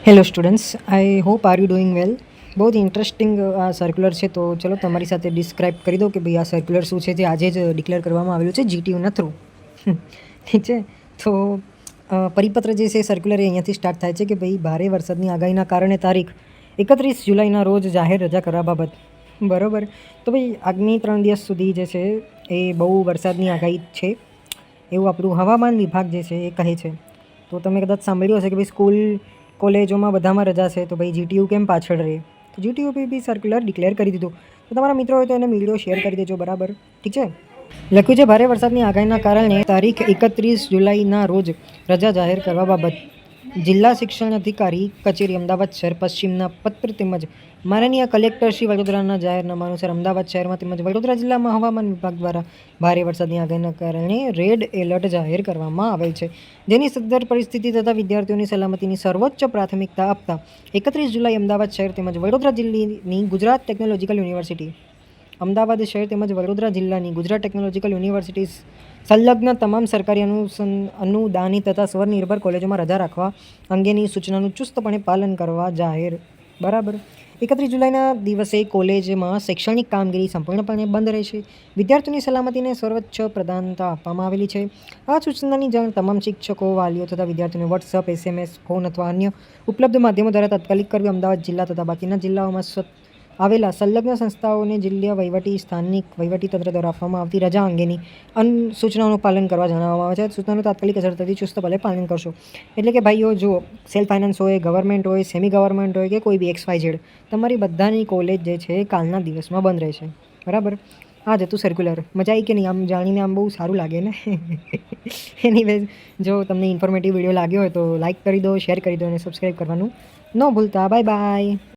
Hello students, I hope are you doing વેલ. બહુ જ interesting આ સર્ક્યુલર છે, તો ચલો તમારી સાથે ડિસ્ક્રાઇબ કરી દઉં કે ભાઈ આ સર્ક્યુલર શું છે, જે આજે જ ડિક્લેર કરવામાં આવેલું છે જીટીયુના થ્રુ. ઠીક છે. તો પરિપત્ર જે છે સર્ક્યુલર એ અહીંયાથી સ્ટાર્ટ થાય છે કે ભાઈ ભારે વરસાદની આગાહીના કારણે તારીખ 31 જુલાઈના રોજ જાહેર રજા કરવા બાબત. બરાબર. તો ભાઈ આગામી 3 દિવસ સુધી જે છે એ બહુ વરસાદની આગાહી છે એવું આપણું હવામાન વિભાગ જે છે એ કહે છે. તો તમે કદાચ સાંભળ્યું હશે કે ભાઈ સ્કૂલ કોલેજોમાં બધામાં રજા છે, તો ભાઈ જીટીયુ કેમ પાછળ રહે? તો જીટીયુ બી સર્ક્યુલર ડિક્લેર કરી દીધું. તો તમારા મિત્રો હોય તો એને વિડીયો શેર કરી દેજો. બરાબર, ઠીક છે. લખ્યું છે ભારે વરસાદની આગાહીના કારણે તારીખ 31 જુલાઈના રોજ રજા જાહેર કરવા બાબત જિલ્લા શિક્ષણ અધિકારી કચેરી અમદાવાદ શહેર પશ્ચિમના પત્ર તેમજ માનનીય કલેક્ટર શ્રી વડોદરાના જાહેરનામા અનુસાર અમદાવાદ શહેરમાં તેમજ વડોદરા જિલ્લામાં હવામાન વિભાગ દ્વારા ભારે વરસાદની આગાહીના કારણે રેડ એલર્ટ જાહેર કરવામાં આવેલ છે, જેની સદ્ધર પરિસ્થિતિ તથા વિદ્યાર્થીઓની સલામતીની સર્વોચ્ચ પ્રાથમિકતા આપતા 31 જુલાઈ અમદાવાદ શહેર તેમજ વડોદરા જિલ્લાની ગુજરાત ટેકનોલોજીકલ યુનિવર્સિટી અમદાવાદ શહેર તેમજ વડોદરા જિલ્લાની ગુજરાત ટેકનોલોજીકલ યુનિવર્સિટી સંલગ્ન તમામ સરકારી અનુદાનિત તથા સ્વનિર્ભર કોલેજોમાં રજા રાખવા અંગેની સૂચનાનું ચુસ્તપણે પાલન કરવા જાહેર. બરાબર. 31 જુલાઈના દિવસે કોલેજમાં શૈક્ષણિક કામગીરી સંપૂર્ણપણે બંધ રહેશે. વિદ્યાર્થીઓની સલામતીને સર્વોચ્ચ પ્રાધાન્યતા આપવામાં આવેલી છે. આ સૂચનાની જાણ તમામ શિક્ષકો, વાલીઓ તથા વિદ્યાર્થીઓને વોટ્સઅપ, SMS, ફોન અથવા અન્ય ઉપલબ્ધ માધ્યમો દ્વારા તાત્કાલિક કરવી. અમદાવાદ જિલ્લા તથા બાકીના જિલ્લાઓમાં આવેલા સંલગ્ન સંસ્થાઓને જિલ્લા વહીવટી સ્થાનિક વહીવટીતંત્ર દ્વારા આપવામાં આવતી રજા અંગેની સૂચનાઓનું પાલન કરવા જણાવવામાં આવે છે. સૂચનાનું તાત્કાલિક અસરથી ચુસ્તપણે પાલન કરશો. એટલે કે ભાઈઓ જુઓ, સેલ્ફ ફાઇનાન્સ હોય, ગવર્મેન્ટ હોય, સેમી ગવર્મેન્ટ હોય કે કોઈ બી XYZ, તમારી બધાની કોલેજ જે છે કાલના દિવસમાં બંધ રહેશે. બરાબર. આ જ હતું સર્ક્યુલર. મજા આવી કે નહીં? આમ જાણીને આમ બહુ સારું લાગે ને. એનીવેઝ, જો તમને ઇન્ફોર્મેટિવ વિડીયો લાગ્યો હોય તો લાઇક કરી દો, શેર કરી દો અને સબસ્ક્રાઈબ કરવાનું ન ભૂલતા. Bye bye.